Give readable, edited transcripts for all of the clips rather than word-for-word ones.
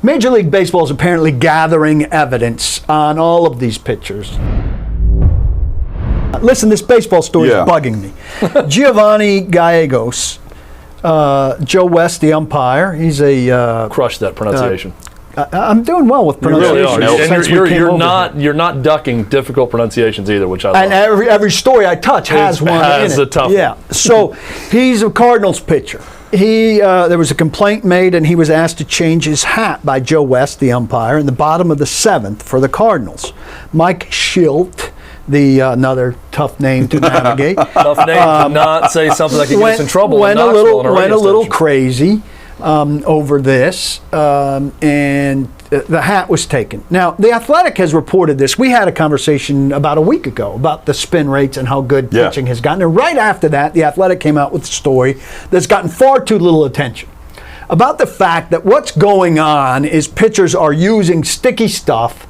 Major League Baseball is apparently gathering evidence on all of these pitchers. Listen, this baseball story is bugging me. Giovanni Gallegos, Joe West, the umpire, he's a... Crush that pronunciation. I'm doing well with pronunciation. You really are. You're not ducking difficult pronunciations either, which I love. And every story I touch has one in it. A tough one. So he's a Cardinals pitcher. There was a complaint made, and he was asked to change his hat by Joe West, the umpire, in the bottom of the 7th for the Cardinals. Mike Schilt, another tough name to navigate. Tough name to not say something that could get us in trouble. Went a little crazy over this, and the hat was taken. Now, The Athletic has reported this. We had a conversation about a week ago about the spin rates and how good pitching has gotten. And right after that, The Athletic came out with a story that's gotten far too little attention about the fact that what's going on is pitchers are using sticky stuff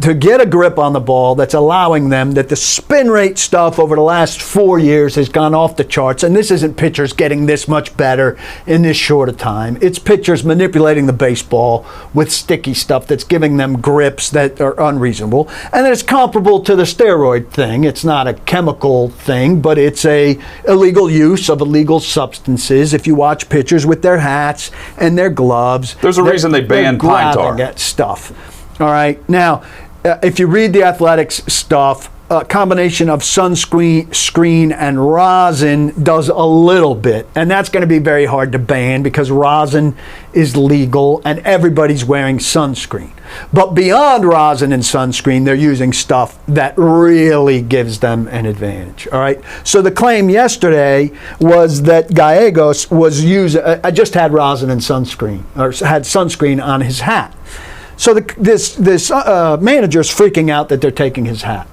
to get a grip on the ball that's allowing them, that the spin rate stuff over the last 4 years has gone off the charts, and this isn't pitchers getting this much better in this short a time. It's pitchers manipulating the baseball with sticky stuff that's giving them grips that are unreasonable, and it's comparable to the steroid thing. It's not a chemical thing, but it's a illegal use of illegal substances. If you watch pitchers with their hats and their gloves, there's a reason they banned pine tar. At stuff. All right, now, if you read the Athletics stuff, a combination of sunscreen and rosin does a little bit, and that's going to be very hard to ban because rosin is legal and everybody's wearing sunscreen. But beyond rosin and sunscreen, they're using stuff that really gives them an advantage. All right. So the claim yesterday was that Gallegos was using, I just had rosin and sunscreen, or had sunscreen on his hat. So this manager's freaking out that they're taking his hat.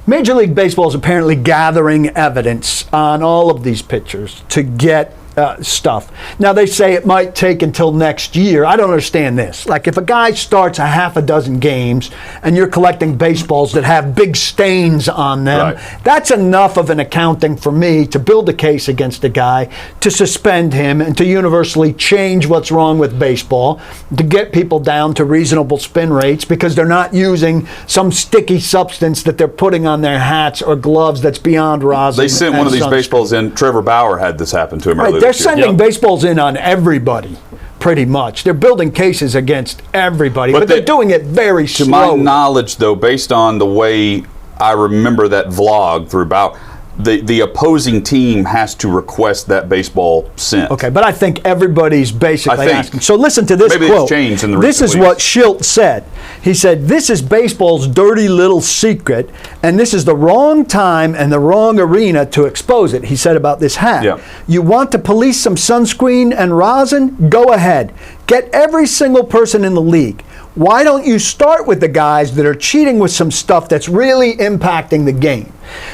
Major League Baseball is apparently gathering evidence on all of these pitchers to get stuff. Now, they say it might take until next year. I don't understand this. Like, if a guy starts a half a dozen games and you're collecting baseballs that have big stains on them, that's enough of an accounting for me to build a case against a guy, to suspend him, and to universally change what's wrong with baseball, to get people down to reasonable spin rates because they're not using some sticky substance that they're putting on their hats or gloves that's beyond rosin. They sent one of these baseballs in. Trevor Bauer had this happen to him earlier. They're sending baseballs in on everybody, pretty much. They're building cases against everybody, but they're doing it very slowly. To my knowledge, though, based on the way I remember that vlog through Bauer, the opposing team has to request that baseball sent. Okay, but I think everybody's basically asking. So listen to this quote. It's changed in the This is what Schilt said. He said, "This is baseball's dirty little secret, and this is the wrong time and the wrong arena to expose it," he said about this hat. Yeah. You want to police some sunscreen and rosin? Go ahead. Get every single person in the league. Why don't you start with the guys that are cheating with some stuff that's really impacting the game?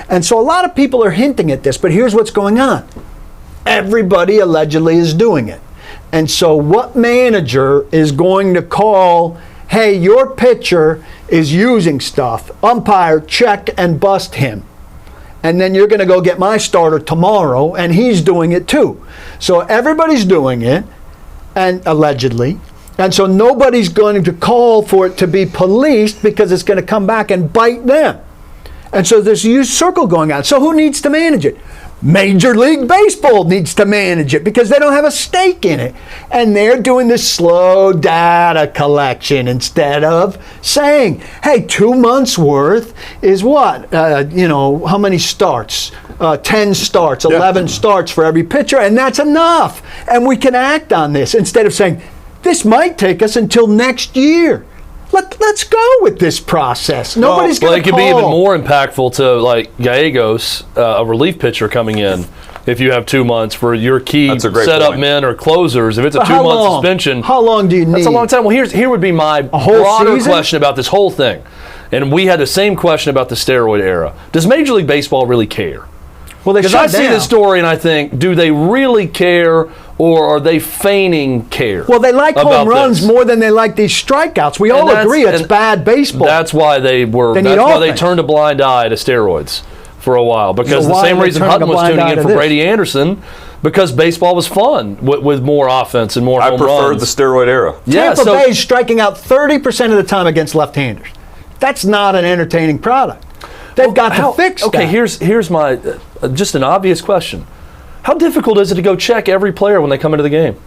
And so a lot of people are hinting at this, but here's what's going on. Everybody allegedly is doing it. And so what manager is going to call, hey, your pitcher is using stuff, umpire, check and bust him. And then you're going to go get my starter tomorrow, and he's doing it too. So everybody's doing it, and allegedly. And so nobody's going to call for it to be policed because it's going to come back and bite them. And so there's a huge circle going on. So who needs to manage it? Major League Baseball needs to manage it because they don't have a stake in it. And they're doing this slow data collection instead of saying, hey, 2 months worth is what? How many starts? 10 starts, 11 starts for every pitcher, and that's enough. And we can act on this instead of saying, this might take us until next year. Let's go with this process. Nobody's going to call. It could be even more impactful to, like, Gallegos, a relief pitcher coming in, if you have 2 months for your key setup men or closers. If it's a 2-month suspension. How long do you need? That's a long time. Well, here would be my broader question about this whole thing. And we had the same question about the steroid era. Does Major League Baseball really care? Well, because I see this story and I think, do they really care, or are they feigning care? Well, they like home runs more than they like these strikeouts. We all agree it's bad baseball. That's why they turned a blind eye to steroids for a while, because the same reason Hutton was tuning in for Brady Anderson, because baseball was fun with more offense and more home runs. I preferred the steroid era. Tampa Bay is striking out 30% of the time against left-handers. That's not an entertaining product. They've got to fix that. Okay, here's my just an obvious question. How difficult is it to go check every player when they come into the game?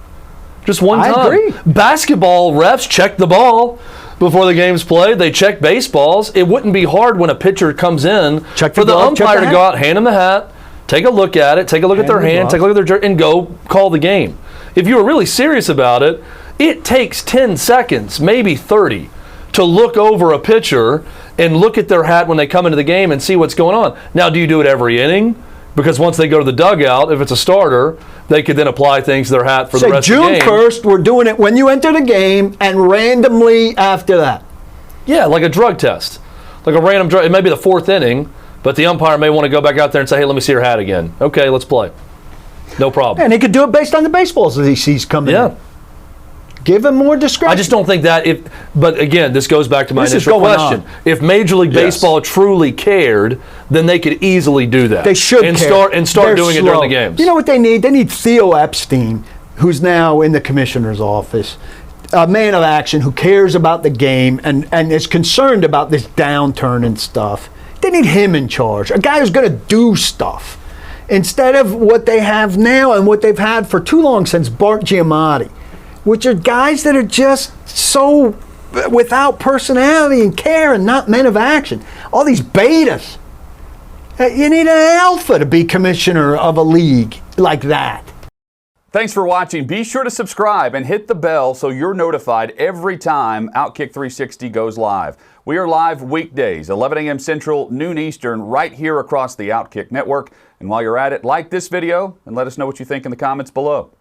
Just one time. I agree. Basketball refs check the ball before the game's played. They check baseballs. It wouldn't be hard when a pitcher comes in for the umpire to go out, hand him the hat, take a look at it, take a look at their hand, take a look at their jersey, and go call the game. If you were really serious about it, it takes 10 seconds, maybe 30, to look over a pitcher and look at their hat when they come into the game and see what's going on. Now, do you do it every inning? Because once they go to the dugout, if it's a starter, they could then apply things to their hat for the rest of the game. June 1st, we're doing it when you enter the game and randomly after that. Yeah, like a drug test. Like a random drug. It may be the 4th inning, but the umpire may want to go back out there and say, hey, let me see your hat again. Okay, let's play. No problem. And he could do it based on the baseballs that he sees coming in. Give him more discretion. I just don't think that but again, this goes back to my initial question. If Major League Baseball truly cared, then they could easily do that. They should start doing it during the games. You know what they need? They need Theo Epstein, who's now in the commissioner's office, a man of action who cares about the game and is concerned about this downturn and stuff. They need him in charge, a guy who's going to do stuff instead of what they have now and what they've had for too long since Bart Giamatti, which are guys that are just so without personality and care and not men of action. All these betas. You need an alpha to be commissioner of a league like that. Thanks for watching. Be sure to subscribe and hit the bell so you're notified every time Outkick 360 goes live. We are live weekdays, 11 a.m. Central, noon Eastern, right here across the Outkick network. And while you're at it, like this video and let us know what you think in the comments below.